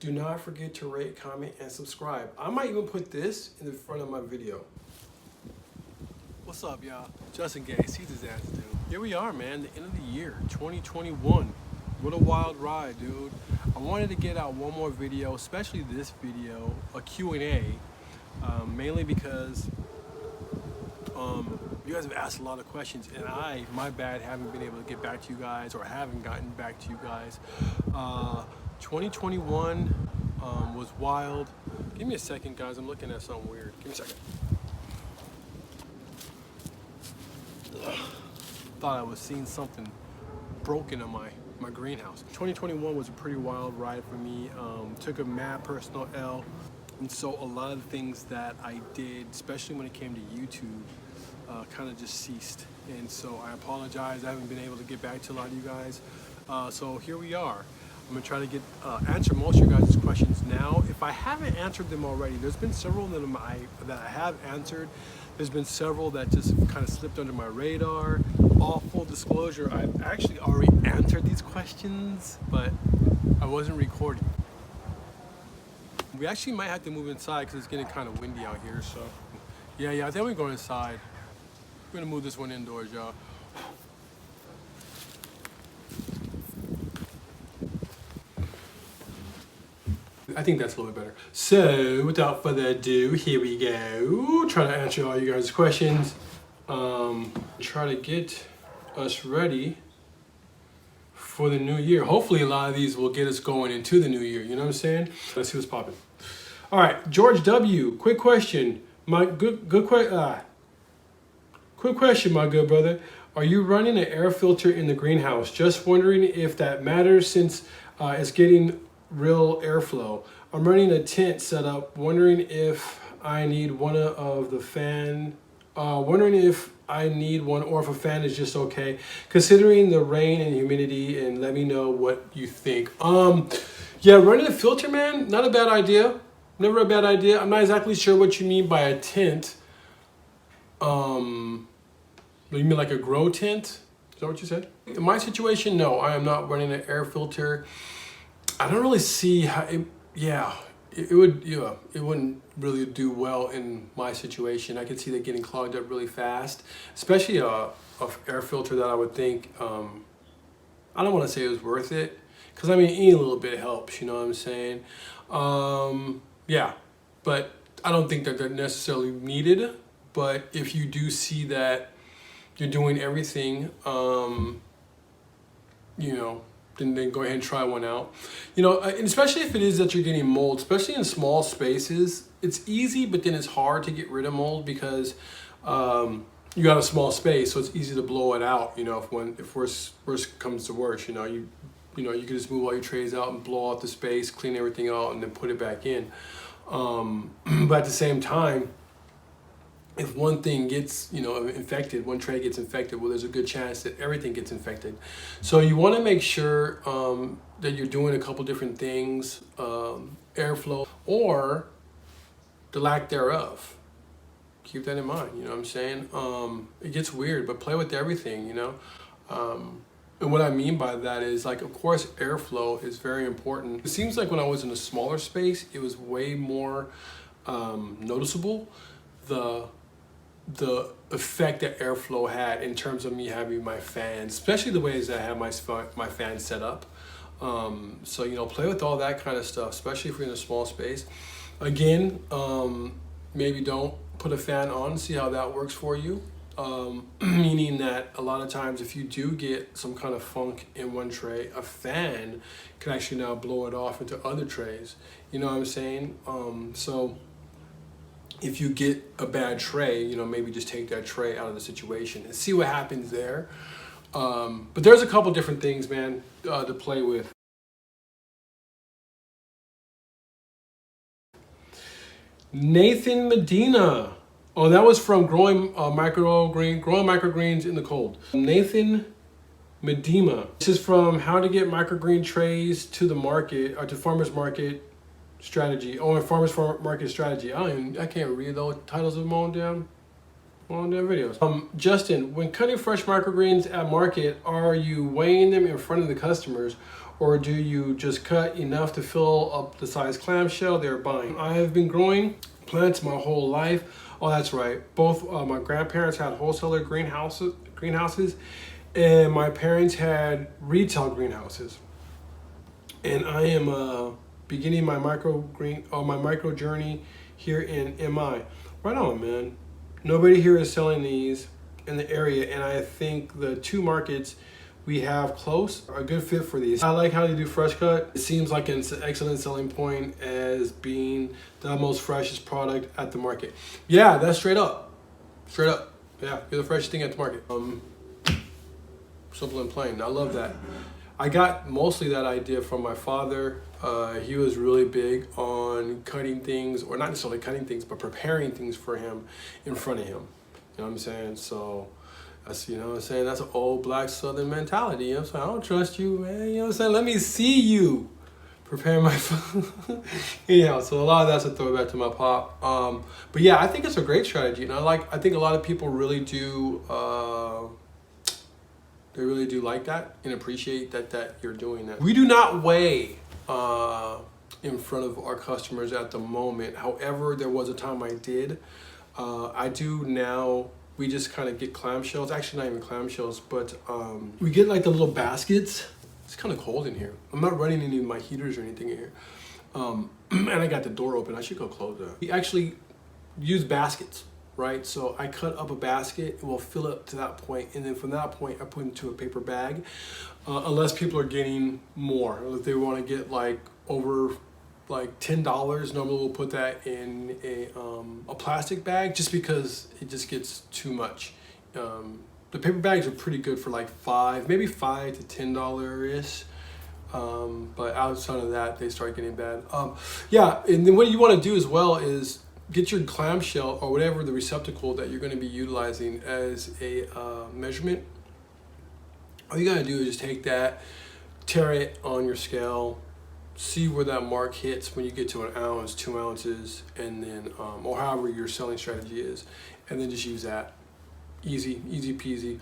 Do not forget to rate, comment, and subscribe. I might even put this in the front of my video. What's up, y'all? Justinxanxi, TheSeedsofXanxadu. Here we are, man, the end of the year, 2021. What a wild ride, dude. I wanted to get out one more video, especially this video, a Q&A, mainly because you guys have asked a lot of questions, and my bad, haven't been able to get back to you guys, or haven't gotten back to you guys. 2021 was wild. Give me a second, guys. I'm looking at something weird. Give me a second. Thought I was seeing something broken in my greenhouse. 2021 was a pretty wild ride for me. Took a mad personal L, and so a lot of the things that I did, especially when it came to YouTube, kind of just ceased. And so I apologize. I haven't been able to get back to a lot of you guys. So here we are. I'm gonna try to answer most of your guys' questions now. If I haven't answered them already, there's been several that I have answered. There's been several that just kind of slipped under my radar. All full disclosure, I've actually already answered these questions, but I wasn't recording. We actually might have to move inside because it's getting kind of windy out here. So yeah, I think we're going inside. We're gonna move this one indoors, y'all. I think that's a little bit better. So without further ado, here we go. Try to answer all you guys' questions. Try to get us ready for the new year. Hopefully a lot of these will get us going into the new year. You know what I'm saying? Let's see what's popping. All right, George W. Quick question. Quick question, my good brother. Are you running an air filter in the greenhouse? Just wondering if that matters since it's getting real airflow. I'm running a tent setup, wondering if I need one of the fan, wondering if I need one or if a fan is just okay, considering the rain and humidity, and let me know what you think. Yeah, running a filter, man, not a bad idea. Never a bad idea. I'm not exactly sure what you mean by a tent. You mean like a grow tent? Is that what you said? In my situation, no, I am not running an air filter. I don't really see how it wouldn't really do well in my situation. I could see that getting clogged up really fast, especially a air filter that I would think, I don't want to say it was worth it, because I mean, any little bit helps, you know what I'm saying? Yeah, but I don't think that they're necessarily needed. But if you do see that you're doing everything, you know, then go ahead and try one out. You know, and especially if it is that you're getting mold, especially in small spaces, it's easy, but then it's hard to get rid of mold because you got a small space, so it's easy to blow it out. You know, if worse comes to worse, you know, you can just move all your trays out and blow out the space, clean everything out, and then put it back in. But at the same time, if one thing gets, you know, infected, one tray gets infected, well, there's a good chance that everything gets infected. So you want to make sure that you're doing a couple different things, airflow or the lack thereof. Keep that in mind, you know what I'm saying? It gets weird, but play with everything, you know? And what I mean by that is, like, of course, airflow is very important. It seems like when I was in a smaller space, it was way more noticeable, the effect that airflow had in terms of me having my fans, especially the ways that I have my fan set up. So, you know, play with all that kind of stuff, especially if you're in a small space. Again, maybe don't put a fan on, see how that works for you. Meaning that a lot of times if you do get some kind of funk in one tray, a fan can actually now blow it off into other trays. You know what I'm saying? So if you get a bad tray, you know, maybe just take that tray out of the situation and see what happens there. But there's a couple different things, man, to play with. Nathan Medina. Oh, that was from growing microgreens in the cold. Nathan Medina. This is from How to Get Microgreen Trays to the Market, or to Farmers Market Strategy. Oh, and Farmers Market Strategy. I can't read those titles of my own damn videos. Justin, when cutting fresh microgreens at market, are you weighing them in front of the customers, or do you just cut enough to fill up the size clamshell they're buying? I have been growing plants my whole life. Oh, that's right. Both my grandparents had wholesaler greenhouses, and my parents had retail greenhouses. And I am beginning my micro journey here in MI. Right on, man. Nobody here is selling these in the area, and I think the two markets we have close are a good fit for these. I like how they do fresh cut. It seems like an excellent selling point as being the most freshest product at the market. Yeah, that's straight up. Straight up. Yeah, you're the freshest thing at the market. Simple and plain. I love that. I got mostly that idea from my father. He was really big on cutting things, or not necessarily cutting things, but preparing things for him in front of him. You know what I'm saying? So that's, you know what I'm saying, that's an old black Southern mentality. You know what I'm saying? I don't trust you, man. You know what I'm saying? Let me see you prepare my food. Anyhow, so a lot of that's a throwback to my pop. But yeah, I think it's a great strategy. And I think a lot of people really do, they really do like that and appreciate that you're doing that. We do not weigh in front of our customers at the moment. However, there was a time I did. I do now. We just kind of get clamshells. Actually, not even clamshells, but we get like the little baskets. It's kind of cold in here. I'm not running any of my heaters or anything in here. And I got the door open. I should go close that. We actually use baskets, right? So I cut up a basket and we'll fill it to that point. And then from that point, I put it into a paper bag. Unless people are getting more. If they want to get like over like $10, normally we'll put that in a plastic bag just because it just gets too much. The paper bags are pretty good for like maybe $5 to $10-ish. But outside of that, they start getting bad. Yeah, and then what you want to do as well is get your clamshell or whatever the receptacle that you're going to be utilizing as a measurement. All you got to do is just take that, tear it on your scale, see where that mark hits when you get to 1 ounce, 2 ounces, and then, or however your selling strategy is, and then just use that. Easy peasy.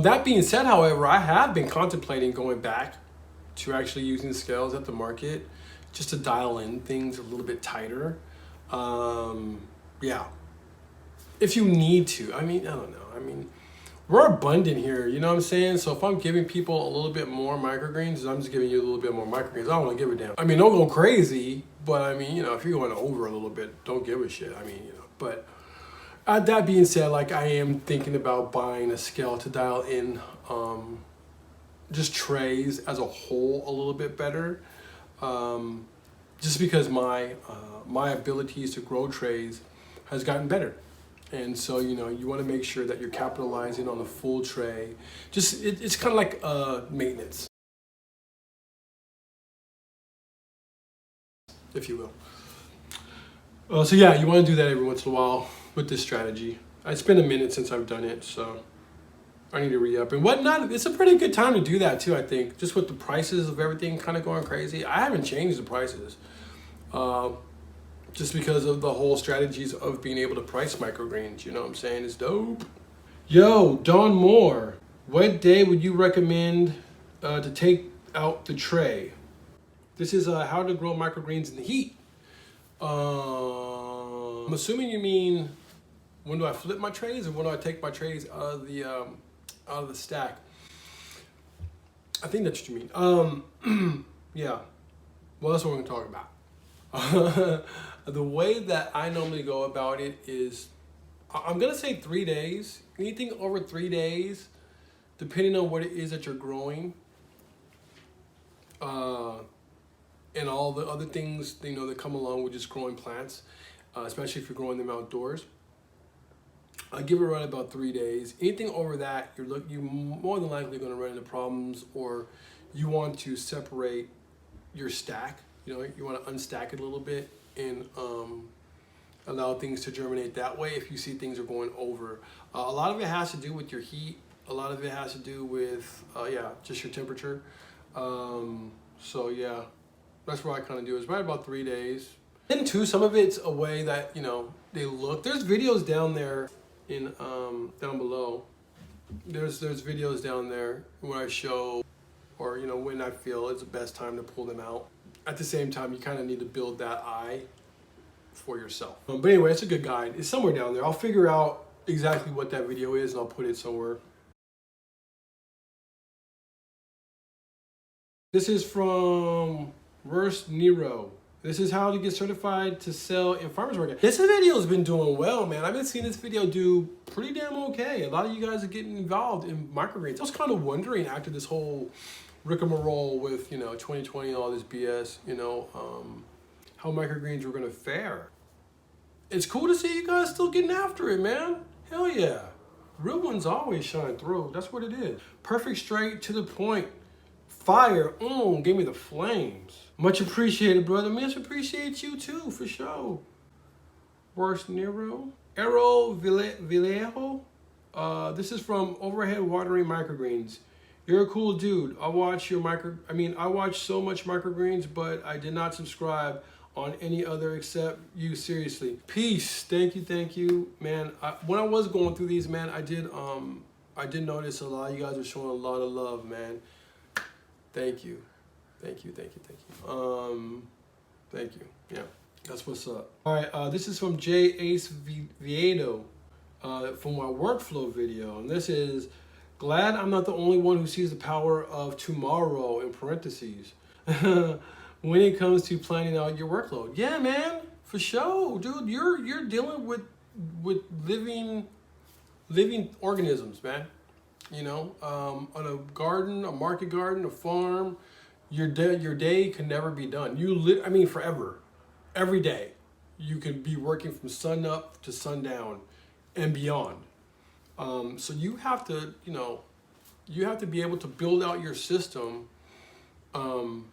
That being said, however, I have been contemplating going back to actually using the scales at the market just to dial in things a little bit tighter. Yeah, if you need to. I mean, I don't know. I mean, we're abundant here, you know what I'm saying? So if I'm giving people a little bit more microgreens, I'm just giving you a little bit more microgreens. I don't want to give a damn. I mean, don't go crazy, but I mean, you know, if you're going over a little bit, don't give a shit. I mean, you know, but that being said, like I am thinking about buying a scale to dial in just trays as a whole a little bit better. Just because my abilities to grow trays has gotten better. And so, you know, you want to make sure that you're capitalizing on the full tray. Just, it's kind of like maintenance, if you will. So yeah, you want to do that every once in a while with this strategy. It's been a minute since I've done it, so I need to re-up and whatnot. It's a pretty good time to do that too, I think. Just with the prices of everything kind of going crazy. I haven't changed the prices. Just because of the whole strategies of being able to price microgreens, you know what I'm saying? It's dope. Yo, Don Moore, what day would you recommend to take out the tray? This is how to grow microgreens in the heat. I'm assuming you mean when do I flip my trays or when do I take my trays out of the stack? I think that's what you mean. Yeah, well, that's what we're gonna talk about. The way that I normally go about it is, I'm gonna say 3 days. Anything over 3 days, depending on what it is that you're growing, and all the other things, you know, that come along with just growing plants, especially if you're growing them outdoors. I give it right about 3 days. Anything over that, you're more than likely going to run into problems, or you want to separate your stack. You know, you want to unstack it a little bit and allow things to germinate that way if you see things are going over. A lot of it has to do with your heat. A lot of it has to do with, yeah, just your temperature. So yeah, that's what I kind of do. It's right about 3 days. And too, some of it's a way that, you know, they look. There's videos down there down below. There's videos down there where I show or you know, when I feel it's the best time to pull them out. At the same time, you kind of need to build that eye for yourself. But anyway, it's a good guide. It's somewhere down there. I'll figure out exactly what that video is and I'll put it somewhere. This is from Worst Nero. This is how to get certified to sell in farmers market. This video has been doing well, man. I've been seeing this video do pretty damn okay. A lot of you guys are getting involved in microgreens. I was kind of wondering after this whole rigmarole with, you know, 2020 and all this BS, you know, how microgreens were gonna fare. It's cool to see you guys still getting after it, man. Hell yeah. Real ones always shine through. That's what it is. Perfect, straight to the point. Fire, give me the flames. Much appreciated, brother. Much appreciate you too, for sure. Worst Nero. Arrow Villejo. This is from Overhead Watering Microgreens. You're a cool dude. I watch so much microgreens, but I did not subscribe on any other except you. Seriously. Peace. Thank you, man. When I was going through these, man, I did notice a lot of you guys are showing a lot of love, man. Thank you. Thank you. Yeah, that's what's up. All right, this is from J. Ace Viedo from my workflow video. And this is, glad I'm not the only one who sees the power of tomorrow in parentheses when it comes to planning out your workload. Yeah, man, for sure, dude. You're dealing with living organisms, man. You know, on a garden, a market garden, a farm, your day can never be done. Forever, every day, you can be working from sun up to sundown and beyond. So you have to, you know, be able to build out your system to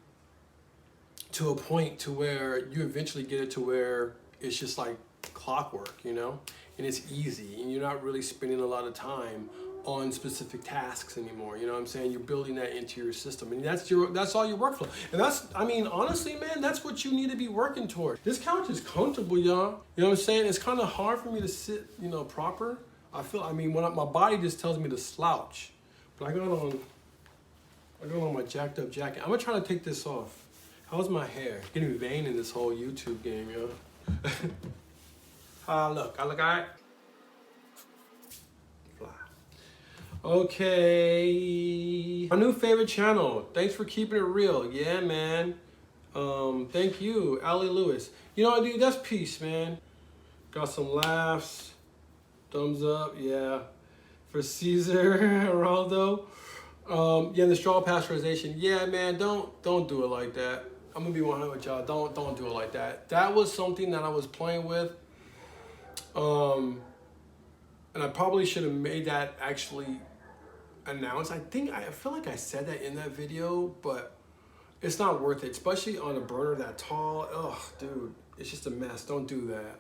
a point to where you eventually get it to where it's just like clockwork, you know, and it's easy and you're not really spending a lot of time on specific tasks anymore. You know what I'm saying? You're building that into your system, and that's all your workflow. And honestly, man, that's what you need to be working towards. This couch is comfortable, y'all. You know what I'm saying? It's kind of hard for me to sit, you know, proper. When my body just tells me to slouch. But I got on my jacked up jacket. I'm gonna try to take this off. How's my hair? Getting vain in this whole YouTube game, yo. I look alright. Okay, my new favorite channel. Thanks for keeping it real. Yeah, man. Thank you, Ali Lewis. You know what, dude? That's peace, man. Got some laughs. Thumbs up, yeah. For Caesar Geraldo. Yeah, the straw pasteurization. Yeah, man. Don't do it like that. I'm gonna be 100 with y'all. Don't do it like that. That was something that I was playing with. And I probably should have made that actually announced. I feel like I said that in that video, but it's not worth it, especially on a burner that tall. Ugh, dude, it's just a mess. Don't do that.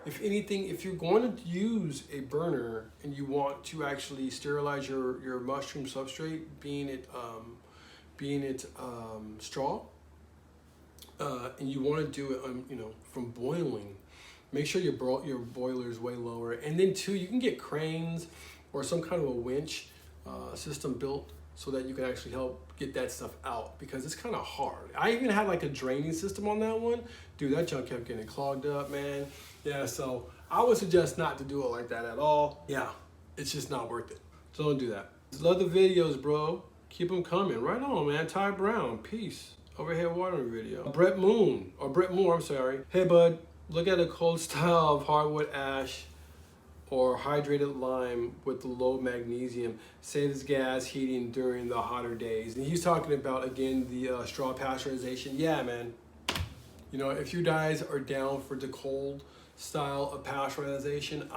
If anything, if you're going to use a burner and you want to actually sterilize your mushroom substrate, being it straw, and you want to do it, you know, from boiling, make sure your boiler is way lower. And then too, you can get cranes or some kind of a winch system built so that you can actually help get that stuff out, because it's kind of hard. I even had like a draining system on that one. Dude, that junk kept getting clogged up, man. Yeah, so I would suggest not to do it like that at all. Yeah, it's just not worth it. So don't do that. Love the videos, bro. Keep them coming. Right on, man. Ty Brown, peace. Overhead watering video. Brett Moore, I'm sorry. Hey, bud. Look at a cold style of hardwood ash or hydrated lime with the low magnesium. Saves gas heating during the hotter days. And he's talking about, again, the straw pasteurization. Yeah, man. You know, if you guys are down for the cold style of pasteurization,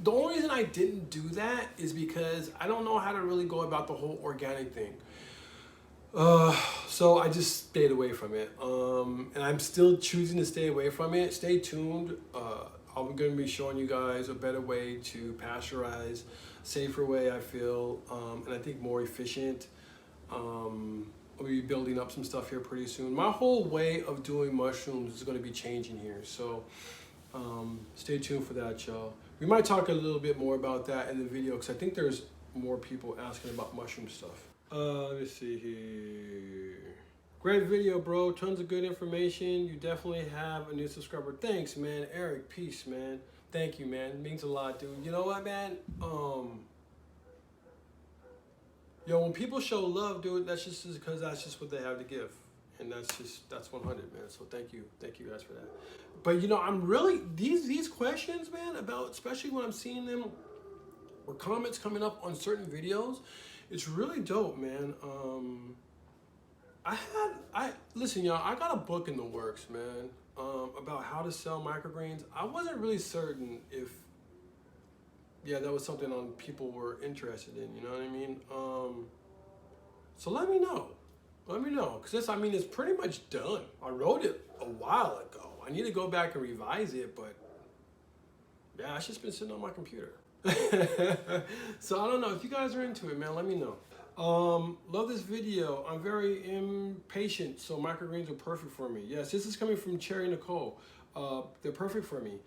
the only reason I didn't do that is because I don't know how to really go about the whole organic thing. So I just stayed away from it. And I'm still choosing to stay away from it. Stay tuned. I'm going to be showing you guys a better way to pasteurize, safer way, I feel, and I think more efficient. I'll be building up some stuff here pretty soon. My whole way of doing mushrooms is going to be changing here. So stay tuned for that, y'all. We might talk a little bit more about that in the video, because I think there's more people asking about mushroom stuff. Let me see here. Great video, bro. Tons of good information. You definitely have a new subscriber. Thanks, man. Eric, peace, man. Thank you, man. It means a lot, dude. You know what, man? Yo, when people show love, dude, that's just because that's just what they have to give. And that's 100, man. So thank you guys for that. But you know, I'm really these questions, man, about especially when I'm seeing them or comments coming up on certain videos, it's really dope, man. Listen, y'all, I got a book in the works, man, about how to sell microgreens. I wasn't really certain if, yeah, that was something people were interested in, you know what I mean? So let me know. Let me know, because it's pretty much done. I wrote it a while ago. I need to go back and revise it, but yeah, it's just been sitting on my computer. So I don't know, if you guys are into it, man, let me know. Love this video. I'm very impatient, so microgreens are perfect for me. Yes, this is coming from Cherry Nicole. They're perfect for me. ...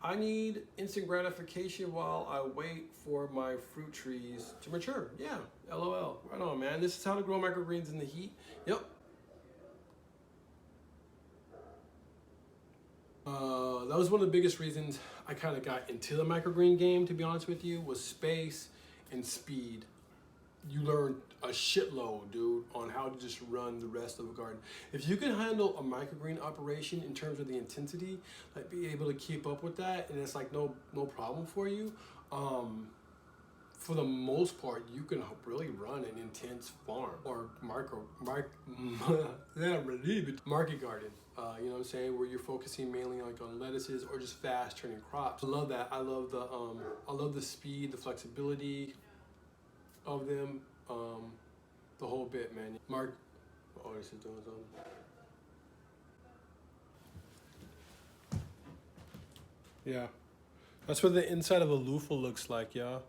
I need instant gratification while I wait for my fruit trees to mature. Yeah, LOL. Right on, man. This is how to grow microgreens in the heat. Yep. That was one of the biggest reasons I kind of got into the microgreen game, to be honest with you, was space and speed. You learn a shitload, dude, on how to just run the rest of a garden. If you can handle a microgreen operation in terms of the intensity, like be able to keep up with that, and it's like no problem for you, for the most part, you can really run an intense farm or market garden. You know what I'm saying? Where you're focusing mainly like on lettuces or just fast turning crops. I love that. I love the speed, the flexibility of them, the whole bit, man. Oh, this is doing something. Yeah, that's what the inside of a loofah looks like, y'all.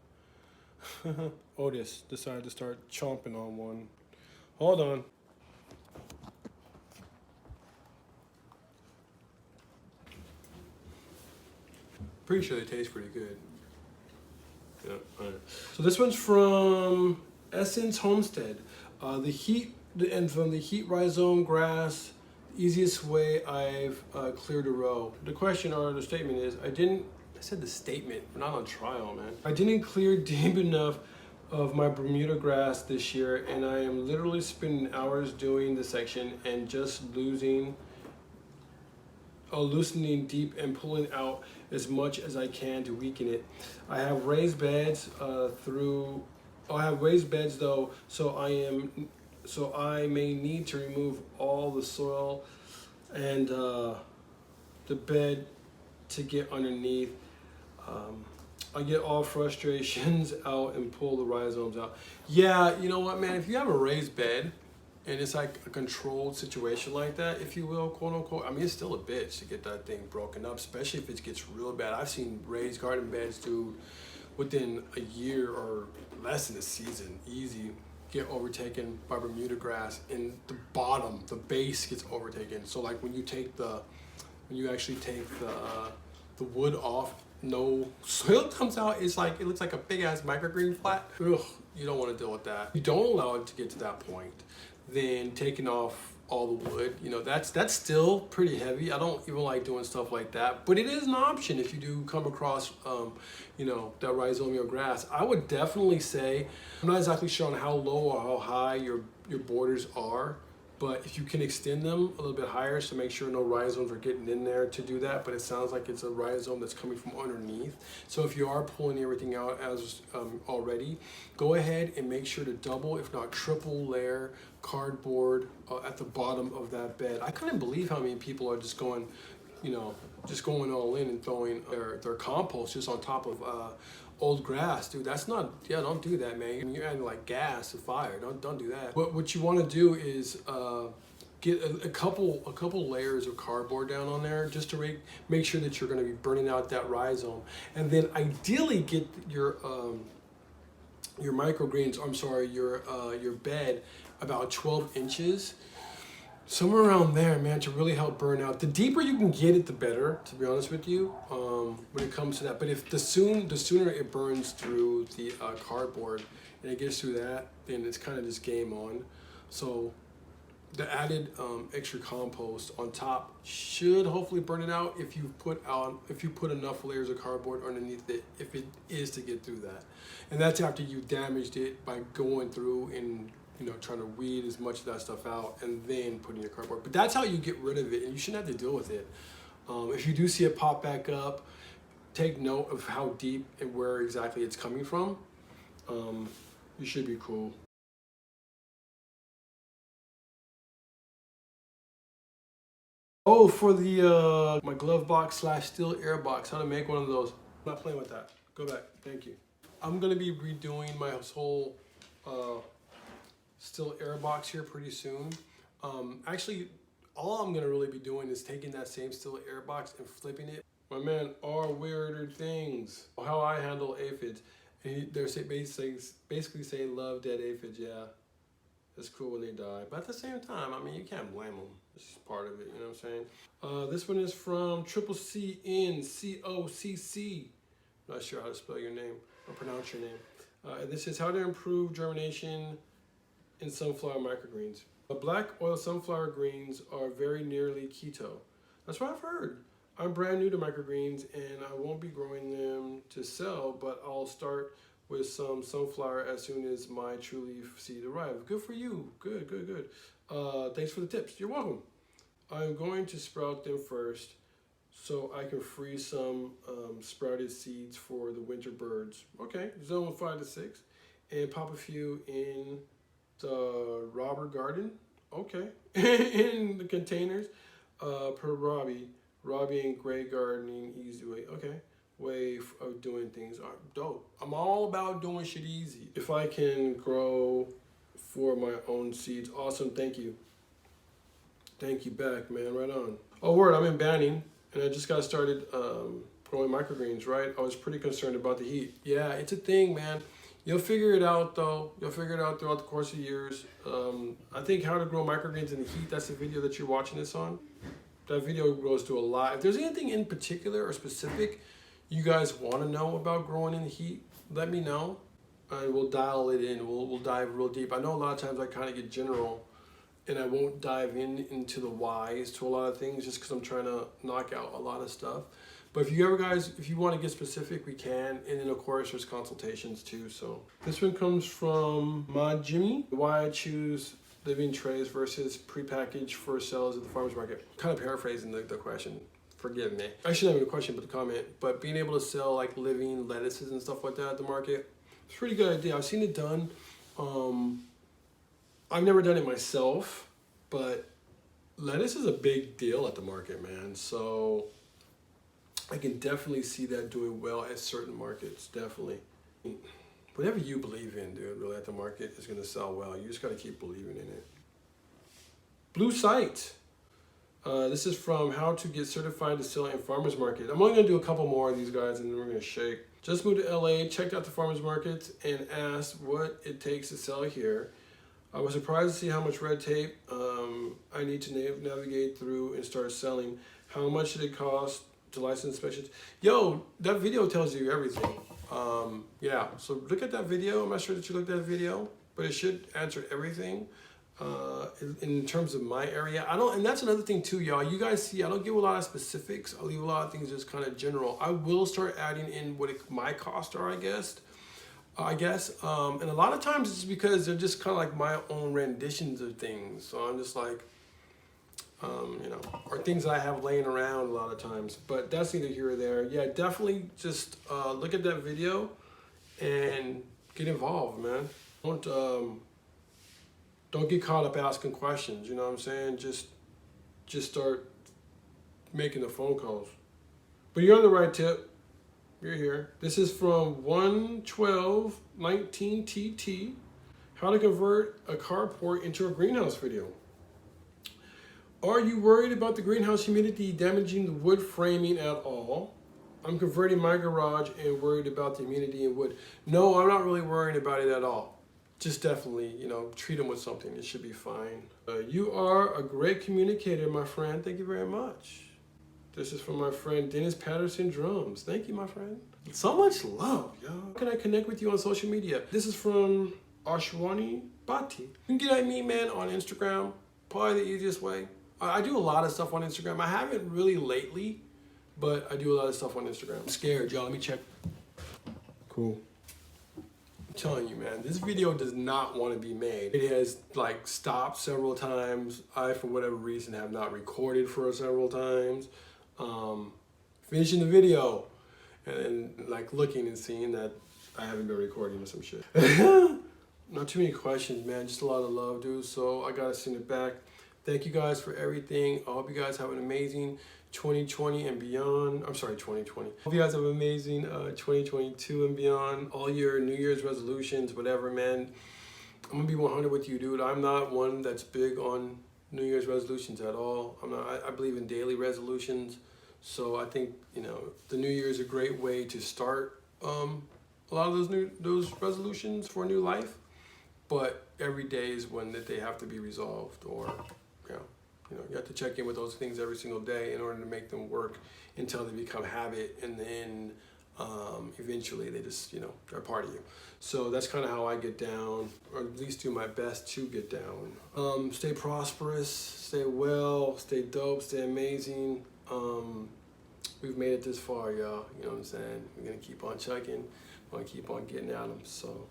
Otis decided to start chomping on one. Hold on. Pretty sure they taste pretty good. Yeah, all right. So this one's from Essence Homestead. From the heat rhizome grass, easiest way I've cleared a row. The question or the statement is, I said the statement, we're not on trial, man. I didn't clear deep enough of my Bermuda grass this year, and I am literally spending hours doing the section and just loosening deep and pulling out as much as I can to weaken it. I have raised beds though, so I may need to remove all the soil and the bed to get underneath. I get all frustrations out and pull the rhizomes out. Yeah, you know what, man, if you have a raised bed and it's like a controlled situation like that, if you will, quote unquote, I mean, it's still a bitch to get that thing broken up, especially if it gets real bad. I've seen raised garden beds, dude, within a year or less than a season, easy, get overtaken by Bermuda grass, and the base gets overtaken. So like when you actually take the wood off, no soil comes out. It looks like a big ass microgreen flat. Ugh, you don't want to deal with that. You don't allow it to get to that point, then taking off all the wood, you know, that's still pretty heavy. I don't even like doing stuff like that, but it is an option if you do come across you know, that rhizomial grass. I would definitely say, I'm not exactly sure on how low or how high your borders are, but if you can extend them a little bit higher, so make sure no rhizomes are getting in there to do that. But it sounds like it's a rhizome that's coming from underneath. So if you are pulling everything out as already, go ahead and make sure to double, if not triple layer cardboard at the bottom of that bed. I couldn't believe how many people are just going, you know, just going all in and throwing their compost just on top of old grass, dude. That's not, yeah, don't do that, man. You're adding like gas to fire. Don't do that. What you want to do is get a couple layers of cardboard down on there, just to make sure that you're going to be burning out that rhizome, and then ideally get your microgreens, I'm sorry, your bed about 12 inches. somewhere around there, man, to really help burn out. The deeper you can get it, the better, to be honest with you, when it comes to that. But if the sooner it burns through the cardboard and it gets through that, then it's kind of just game on. So the added extra compost on top should hopefully burn it out if you put enough layers of cardboard underneath it, if it is to get through that. And that's after you damaged it by going through and trying to weed as much of that stuff out and then putting your cardboard. But that's how you get rid of it, and you shouldn't have to deal with it. If you do see it pop back up, take note of how deep and where exactly it's coming from. You should be cool. Oh, for the my glove box / steel air box, how to make one of those. I'm not playing with that. Go back. Thank you. I'm gonna be redoing my whole still air box here pretty soon. Actually, all I'm gonna really be doing is taking that same still air box and flipping it. My man, are weirder things. How I handle aphids. And they're basically saying love dead aphids. Yeah, it's cool when they die. But at the same time, I mean, you can't blame them. It's just part of it, you know what I'm saying? This one is from CCNCOCC. Not sure how to spell your name or pronounce your name. This is how to improve germination in sunflower microgreens. Black oil sunflower greens are very nearly keto. That's what I've heard. I'm brand new to microgreens and I won't be growing them to sell, but I'll start with some sunflower as soon as my true leaf seed arrive. Good for you. Good, good, good. Thanks for the tips. You're welcome. I'm going to sprout them first so I can freeze some sprouted seeds for the winter birds. Okay, zone 5 to 6. And pop a few in the robber garden. Okay, in the containers per Robbie and Gray gardening easy way. Okay, way of doing things are dope. I'm all about doing shit easy. If I can grow for my own seeds, awesome. Thank you back, man. Right on. Oh word, I'm in Banning and I just got started growing microgreens. Right, I was pretty concerned about the heat. Yeah, it's a thing, man. You'll figure it out though. You'll figure it out throughout the course of years. I think how to grow microgreens in the heat, that's the video that you're watching this on. That video goes through a lot. If there's anything in particular or specific you guys want to know about growing in the heat, let me know and we'll dial it in. We'll dive real deep. I know a lot of times I kind of get general and I won't dive into the whys to a lot of things just because I'm trying to knock out a lot of stuff. But if you want to get specific, we can. And then of course there's consultations too. So this one comes from my Jimmy. Why I choose living trays versus prepackaged for sales at the farmer's market. Kind of paraphrasing the question. Forgive me. I shouldn't have a question but the comment. But being able to sell like living lettuces and stuff like that at the market, it's a pretty good idea. I've seen it done. I've never done it myself, but lettuce is a big deal at the market, man. So I can definitely see that doing well at certain markets, definitely. Whatever you believe in, dude, really at the market is gonna sell well. You just gotta keep believing in it. Blue Site. This is from How to Get Certified to Sell in Farmers Market. I'm only gonna do a couple more of these guys and then we're gonna shake. Just moved to LA, checked out the farmers markets and asked what it takes to sell here. I was surprised to see how much red tape I need to navigate through and start selling. How much did it cost to license inspections? Yo, that video tells you everything. Yeah, so look at that video. I'm not sure that you looked at that video, but it should answer everything in terms of my area. And that's another thing too, y'all. You guys see, I don't give a lot of specifics. I leave a lot of things just kind of general. I will start adding in what my costs are, I guess. And a lot of times it's because they're just kind of like my own renditions of things. So I'm just like, or things that I have laying around a lot of times, but that's neither here or there. Yeah, definitely just look at that video and get involved, man. Don't get caught up asking questions, you know what I'm saying? Just start making the phone calls. But you're on the right tip. You're here. This is from 11219TT. How to convert a carport into a greenhouse video. Are you worried about the greenhouse humidity damaging the wood framing at all? I'm converting my garage and worried about the humidity in wood. No, I'm not really worried about it at all. just definitely, you know, treat them with something. It should be fine. You are a great communicator, my friend. Thank you very much. This is from my friend Dennis Patterson Drums. Thank you, my friend. So much love, y'all. How can I connect with you on social media? This is from Ashwani Bhatti. You can get at me, man, on Instagram. Probably the easiest way. I do a lot of stuff on Instagram. I haven't really lately, but I do a lot of stuff on Instagram. I'm scared, y'all. Let me check. Cool. I'm telling you, man, this video does not want to be made. It has like stopped several times. I, for whatever reason, have not recorded for several times. Finishing the video and then like looking and seeing that I haven't been recording or some shit. Not too many questions, man. Just a lot of love, dude. So I gotta send it back. Thank you guys for everything. I hope you guys have an amazing 2020 and beyond. I'm sorry, 2020. Hope you guys have an amazing 2022 and beyond. All your New Year's resolutions, whatever, man. I'm gonna be 100 with you, dude. I'm not one that's big on New Year's resolutions at all. I believe in daily resolutions. So I think, you know, the New Year is a great way to start a lot of those resolutions for a new life. But every day is when that they have to be resolved, or you have to check in with those things every single day in order to make them work until they become habit, and then eventually they just, they're a part of you. So that's kind of how I get down, or at least do my best to get down. Stay prosperous, stay well, stay dope, stay amazing. We've made it this far, y'all. You know what I'm saying? We're gonna keep on chugging. We're gonna keep on getting at them. So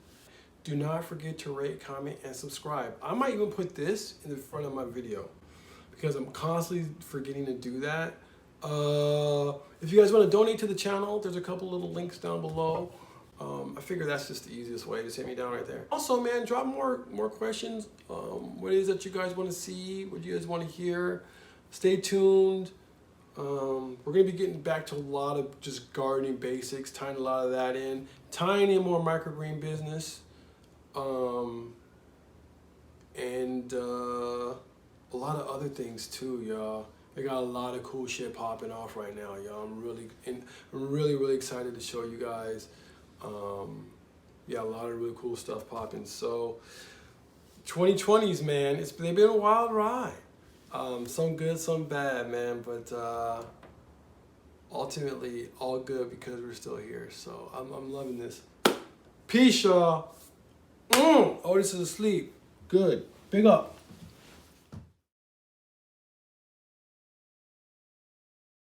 do not forget to rate, comment, and subscribe. I might even put this in the front of my video because I'm constantly forgetting to do that. If you guys want to donate to the channel, there's a couple little links down below. I figure that's just the easiest way. Just hit me down right there. Also, man, drop more questions. What it is that you guys want to see? What you guys want to hear? Stay tuned. We're going to be getting back to a lot of just gardening basics, tying a lot of that in, tying in more microgreen business, and a lot of other things too, y'all. I got a lot of cool shit popping off right now, y'all. I'm really excited to show you guys. Yeah, a lot of really cool stuff popping. So 2020s, man, they've been a wild ride. Some good, some bad, man, but ultimately all good because we're still here. So I'm loving this. Peace, y'all. Otis is asleep. Good. Big up.